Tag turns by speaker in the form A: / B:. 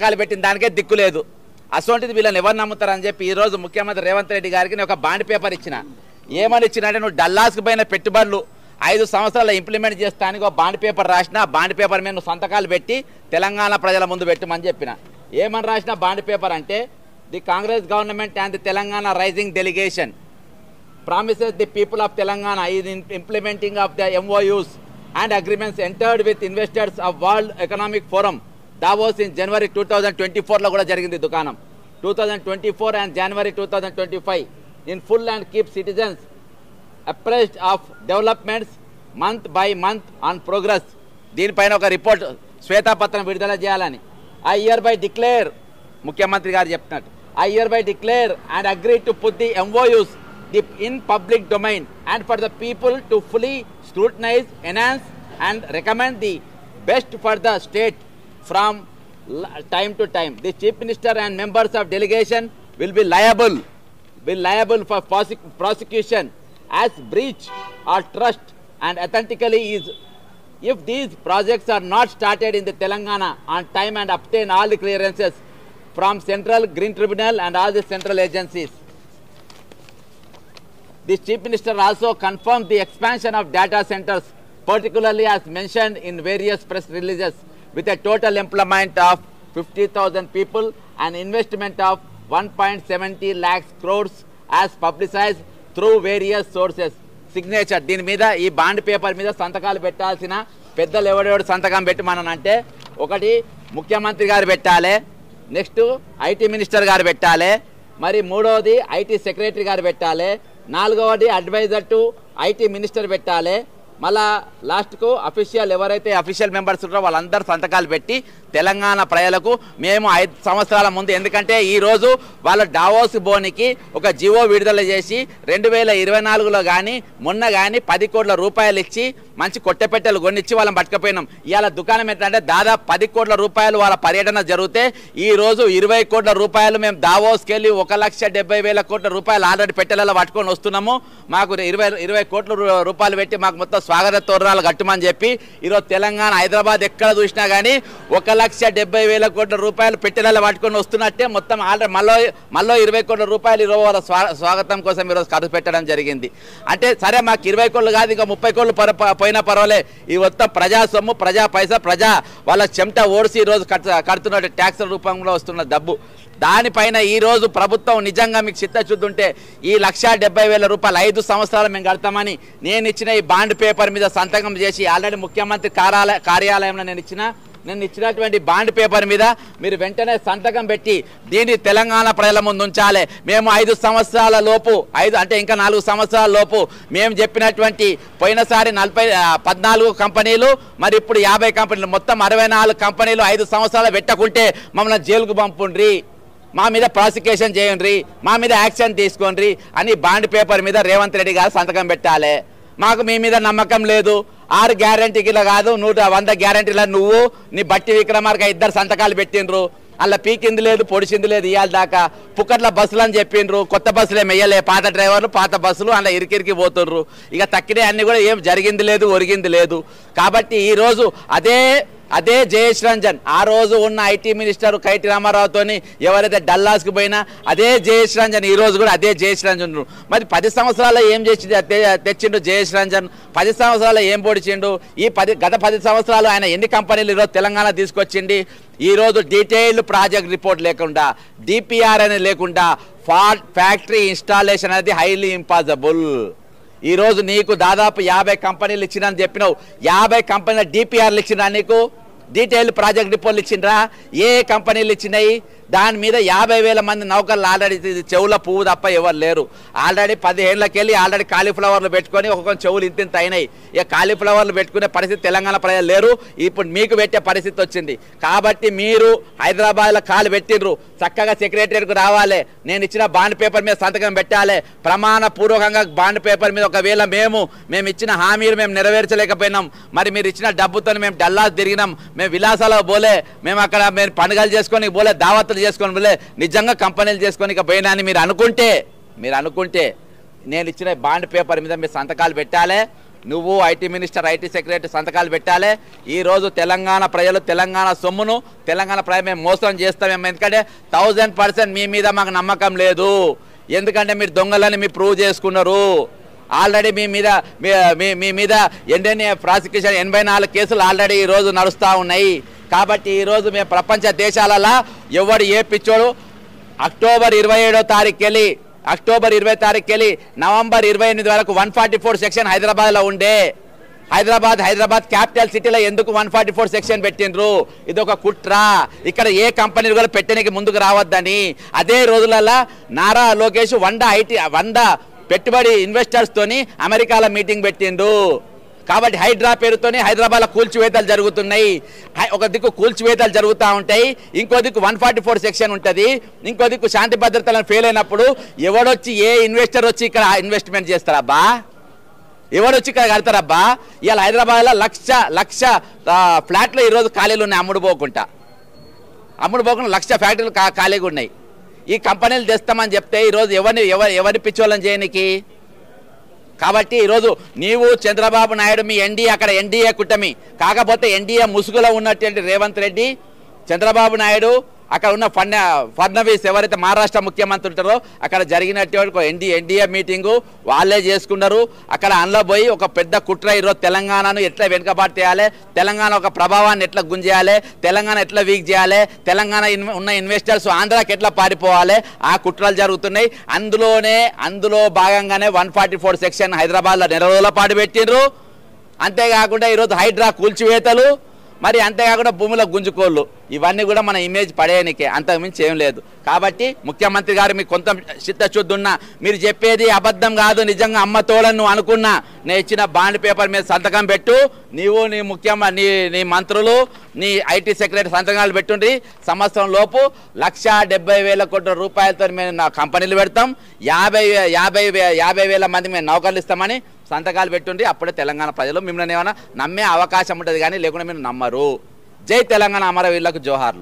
A: సంతకాలు పెట్టిన దానికే దిక్కు లేదు. అసొంటిది వీళ్ళని ఎవరు నమ్ముతారని చెప్పి ఈరోజు ముఖ్యమంత్రి రేవంత్ రెడ్డి గారికి నేను ఒక బాండ్ పేపర్ ఇచ్చిన. ఏమని ఇచ్చినంటే, నువ్వు డల్లాస్కి పోయిన పెట్టుబడులు 5 సంవత్సరాలు ఇంప్లిమెంట్ చేస్తానికి ఒక బాండ్ పేపర్ రాసిన. బాండ్ పేపర్ మీద నువ్వు సంతకాలు పెట్టి తెలంగాణ ప్రజల ముందు పెట్టమని చెప్పిన. ఏమని రాసిన బాండ్ పేపర్ అంటే, the Congress government and the Telangana rising delegation promises the people of Telangana is in implementing of the MOUs and agreements entered with investors of World Economic Forum Davos in January 2024 లో కూడా జరిగింది దుకాణం 2024 and January 2025 in full and keep citizens apprised of developments month by month on progress. దీనిపైన ఒక report శ్వేతపత్రం విడుదల చేయాలని. I hereby declare ముఖ్యమంత్రి గారు చెప్తున్నట్టు, I hereby declare and agree to put the MOUs in public domain and for the people to fully scrutinize, enhance and recommend the best for the state from time to time. The Chief Minister and members of delegation will be liable for prosecution as breach or trust and authentically is if these projects are not started in the Telangana on time and obtain all the clearances from Central Green Tribunal and all the central agencies. The Chief Minister also confirmed the expansion of data centers, particularly as mentioned in various press releases, with a total employment of 50,000 people and investment of 1.70 lakh crores as publicized through various sources. Signature. దీని మీద ఈ bond paper మీద సంతకాలు పెట్టాల్సిన పెద్దలు ఎవడెవడు సంతకం పెట్టమనంటే, ఒకటి ముఖ్యమంత్రి గారు పెట్టాలి, నెక్స్ట్ ఐటీ మినిస్టర్ గారు పెట్టాలి, మరి మూడవది ఐటీ సెక్రటరీ గారు పెట్టాలి, నాలుగవది అడ్వైజర్ టు ఐటీ మినిస్టర్ పెట్టాలి, మళ్ళా లాస్ట్కు అఫీషియల్ ఎవరైతే అఫీషియల్ మెంబర్స్ ఉన్నారో వాళ్ళందరూ సంతకాలు పెట్టి తెలంగాణ ప్రజలకు మేము 5 సంవత్సరాల ముందు, ఎందుకంటే ఈరోజు వాళ్ళ డావోస్ బోనికి ఒక జివో విడుదల చేసి 2024లో కానీ మొన్న కానీ 10 కోట్ల రూపాయలు ఇచ్చి మంచి కొట్టెపెట్టెలు కొనిచ్చి వాళ్ళని పట్టుకపోయినాం. ఇవాళ దుకాణం ఏంటంటే దాదాపు 10 కోట్ల రూపాయలు వాళ్ళ పర్యటన జరిగితే ఈరోజు 20 కోట్ల రూపాయలు మేము దావోస్కి వెళ్ళి 1,70,000 కోట్ల రూపాయలు ఆల్రెడీ పెట్టెలలో పట్టుకొని వస్తున్నాము. మాకు 20 కోట్ల రూపాయలు పెట్టి మాకు మొత్తం స్వాగత తోరణాలు కట్టమని చెప్పి ఈరోజు తెలంగాణ హైదరాబాద్ ఎక్కడ చూసినా కానీ 1,70,000 కోట్ల రూపాయలు పెట్టెలలో పట్టుకొని వస్తున్నట్టే మొత్తం ఆల్రెడీ మళ్ళీ 20 కోట్ల రూపాయలు ఈరోజు వాళ్ళ స్వాగతం కోసం ఈరోజు ఖర్చు పెట్టడం జరిగింది. అంటే సరే మాకు 20 కోట్లు కాదు ఇంకా 30 కోట్లు పోయినా పర్వాలే, ఈ మొత్తం ప్రజా సొమ్ము, ప్రజా పైసా, ప్రజా వాళ్ళ చెమట ఓడిసి ఈరోజు కడుతున్న ట్యాక్స్ రూపంలో వస్తున్న డబ్బు. దానిపైన ఈరోజు ప్రభుత్వం నిజంగా మీకు చిత్తశుద్ధి ఉంటే ఈ 1,70,000 రూపాయలు 5 సంవత్సరాలు మేము కడతామని నేను ఇచ్చిన ఈ బాండ్ పేపర్ మీద సంతకం చేసి ఆల్రెడీ ముఖ్యమంత్రి కార్యాలయంలో నేను ఇచ్చినటువంటి బాండ్ పేపర్ మీద మీరు వెంటనే సంతకం పెట్టి దీన్ని తెలంగాణ ప్రజల ముందు ఉంచాలి. మేము 5 సంవత్సరాల లోపు, అంటే ఇంకా 4 సంవత్సరాల లోపు మేము చెప్పినటువంటి పోయినసారి 14 కంపెనీలు, మరి ఇప్పుడు 50 కంపెనీలు, మొత్తం 64 కంపెనీలు 5 సంవత్సరాలు పెట్టకుంటే మమ్మల్ని జైలుకు పంపుండ్రి, మా మీద ప్రాసిక్యూషన్ చేయండి, మా మీద యాక్షన్ తీసుకోండి అని బాండ్ పేపర్ మీద రేవంత్ రెడ్డి గారు సంతకం పెట్టాలి. మాకు మీ మీద నమ్మకం లేదు. 6 గ్యారంటీలు కాదు 100 గ్యారంటీల నువ్వు నీ బట్టి విక్రమార్క 2 సంతకాలు పెట్టిండ్రు. అలా పీకింది లేదు, పొడిచింది లేదు. ఇవాళ దాకా పుక్కట్ల బస్సులు అని చెప్పిండ్రు, కొత్త బస్సులు ఏమి వేయలే, పాత డ్రైవర్లు పాత బస్సులు అలా ఇరికిరికి పోతుండ్రు. ఇక తక్కినే అన్ని కూడా ఏం జరిగింది లేదు, ఒరిగింది లేదు. కాబట్టి ఈరోజు అదే జయేష్ రంజన్, ఆ రోజు ఉన్న ఐటీ మినిస్టర్ కైటి రామారావుతోని ఎవరైతే డల్లాస్కి పోయినా అదే జయేష్ రంజన్, ఈ రోజు కూడా అదే జయేష్ రంజన్. మరి 10 సంవత్సరాల్లో ఏం చేసి తెచ్చిండు జయేష్ రంజన్? 10 సంవత్సరాల్లో ఏం పొడిచిండు? గత 10 సంవత్సరాలు ఆయన ఎన్ని కంపెనీలు ఈరోజు తెలంగాణ తీసుకొచ్చింది? ఈరోజు డీటెయిల్డ్ ప్రాజెక్ట్ రిపోర్ట్ లేకుండా, డిపిఆర్ అనేది లేకుండా ఫ్యాక్టరీ ఇన్స్టాలేషన్ అనేది హైలీ ఇంపాసిబుల్. ఈరోజు నీకు దాదాపు 50 కంపెనీలు ఇచ్చినని చెప్పినావు. 50 కంపెనీల డిపిఆర్లు ఇచ్చినా, నీకు డీటెయిల్ ప్రాజెక్ట్ రిపోర్ట్లు ఇచ్చిండ్రా? ఏ కంపెనీలు ఇచ్చినాయి? దాని మీద 50,000 మంది నౌకర్లు ఆల్రెడీ చెవుల పువ్వు తప్ప ఎవరు లేరు. ఆల్రెడీ 10 ఏళ్ళకి వెళ్ళి ఆల్రెడీ కాలీఫ్లవర్లు పెట్టుకొని ఒక్కొక్క చెవులు ఇంత అయినాయి. ఇక కాలీఫ్లవర్లు పెట్టుకునే పరిస్థితి తెలంగాణ ప్రజలు లేరు. ఇప్పుడు మీకు పెట్టే పరిస్థితి వచ్చింది. కాబట్టి మీరు హైదరాబాద్లో కాలు పెట్టిండ్రు, చక్కగా సెక్రటరీకి రావాలి, నేను ఇచ్చిన బాండ్ పేపర్ మీద సంతకం పెట్టాలి. ప్రమాణపూర్వకంగా బాండ్ పేపర్ మీద ఒకవేళ మేము ఇచ్చిన హామీలు మేము నెరవేర్చలేకపోయినాం, మరి మీరు ఇచ్చిన డబ్బుతో మేము డల్లాస్ తిరిగినాం, మేము విలాసాలకు పోలే, మేము అక్కడ మేము పండుగలు చేసుకొని పోలే, దావత్తులు చేసుకొని పోలే, నిజంగా కంపెనీలు చేసుకొని ఇక పోయినా అని మీరు అనుకుంటే నేను ఇచ్చిన బాండ్ పేపర్ మీద మీరు సంతకాలు పెట్టాలి. నువ్వు ఐటీ మినిస్టర్ ఐటీ సెక్రటరీ సంతకాలు పెట్టాలి. ఈరోజు తెలంగాణ ప్రజలు తెలంగాణ సొమ్మును తెలంగాణ ప్రజలు మేము మోసం చేస్తామేమో. ఎందుకంటే 1000% మీ మీద మాకు నమ్మకం లేదు. ఎందుకంటే మీరు దొంగలని మీరు ప్రూవ్ చేసుకున్నారు. ఆల్రెడీ మీ మీద ఎన్డీఏ ప్రాసిక్యూషన్ 84 కేసులు ఆల్రెడీ ఈరోజు నడుస్తూ ఉన్నాయి. కాబట్టి ఈరోజు మేము ప్రపంచ దేశాలలో ఎవడు ఏ పిచ్చోడు అక్టోబర్ 27వ తారీఖుకి వెళ్ళి నవంబర్ 28 వరకు 144 సెక్షన్ హైదరాబాద్లో ఉండే. హైదరాబాద్ క్యాపిటల్ సిటీలో ఎందుకు 144 సెక్షన్ పెట్టిండ్రు? ఇది ఒక కుట్ర. ఇక్కడ ఏ కంపెనీలు కూడా పెట్టడానికి ముందుకు రావద్దని. అదే రోజులలో నారా లోకేష్ 100 పెట్టుబడి ఇన్వెస్టర్స్తోని అమెరికాలో మీటింగ్ పెట్టిండు. కాబట్టి హైడ్రా పేరుతోనే హైదరాబాద్లో కూల్చివేతలు జరుగుతున్నాయి. ఒక దిక్కు కూల్చివేతలు జరుగుతూ ఉంటాయి, ఇంకో దిక్కు 144 సెక్షన్ ఉంటుంది, ఇంకో దిక్కు శాంతి భద్రతలను ఫెయిల్ అయినప్పుడు ఎవడొచ్చి ఏ ఇన్వెస్టర్ వచ్చి ఇక్కడ ఇన్వెస్ట్మెంట్ చేస్తారబ్బా? ఎవడొచ్చి ఇక్కడ కడతారబ్బా? ఇవాళ హైదరాబాద్లో లక్ష ఫ్లాట్లు ఈరోజు ఖాళీలు ఉన్నాయి. అమ్ముడు పోకుండా 1,00,000 ఫ్యాక్టరీలు ఖాళీగా ఉన్నాయి. ఈ కంపెనీలు తెస్తామని చెప్తే ఈరోజు ఎవరి పిచ్చోళ్ళని చేయనికి? కాబట్టి ఈరోజు నీవు చంద్రబాబు నాయుడు మీ ఎన్డీఏ కూటమి, కాకపోతే ఎన్డీఏ ముసుగులో ఉన్నటువంటి రేవంత్ రెడ్డి, చంద్రబాబు నాయుడు, అక్కడ ఉన్న ఫడ్నవీస్ ఎవరైతే మహారాష్ట్ర ముఖ్యమంత్రి ఉంటారో అక్కడ జరిగినటువంటి ఎన్డీఏ మీటింగు వాళ్ళే చేసుకున్నారు. అక్కడ అందులో పోయి ఒక పెద్ద కుట్ర ఈరోజు తెలంగాణను ఎట్లా వెనుకబాటు చేయాలి, తెలంగాణ ఒక ప్రభావాన్ని ఎట్లా గుంజేయాలి, తెలంగాణ ఎట్లా వీక్ చేయాలి, తెలంగాణ ఉన్న ఇన్వెస్టర్స్ ఆంధ్రాకి ఎట్లా పారిపోవాలి, ఆ కుట్రలు జరుగుతున్నాయి. అందులో భాగంగానే 144 సెక్షన్ హైదరాబాద్లో నెల రోజుల పాటు పెట్టిండ్రు. అంతేకాకుండా ఈరోజు హైడ్రా కూల్చివేతలు, మరి అంతేకాకుండా భూమిలో గుంజుకోళ్ళు, ఇవన్నీ కూడా మన ఇమేజ్ పడేయనికే, అంతకుమించి ఏం లేదు. కాబట్టి ముఖ్యమంత్రి గారు మీకు కొంత చిత్తశుద్ధి ఉన్నా, మీరు చెప్పేది అబద్ధం కాదు, నిజంగా అమ్మ తోడని నువ్వు అనుకున్నా, నేను ఇచ్చిన బాండ్ పేపర్ మీద సంతకం పెట్టు. నీవు నీ మంత్రులు నీ ఐటీ సెక్రటరీ సంతకాలు పెట్టుండ్రి. సంవత్సరం లోపు 1,70,000 కోట్ల రూపాయలతో మేము నా కంపెనీలు పెడతాం, 50,000 మంది మేము నౌకర్లు ఇస్తామని సంతకాలు పెట్టుండ్రి. అప్పుడే తెలంగాణ ప్రజలు మిమ్మల్ని ఏమైనా నమ్మే అవకాశం ఉంటుంది, కానీ లేకుండా మీరు నమ్మరు. జై తెలంగాణ అమరవీరులకు జోహార్లు.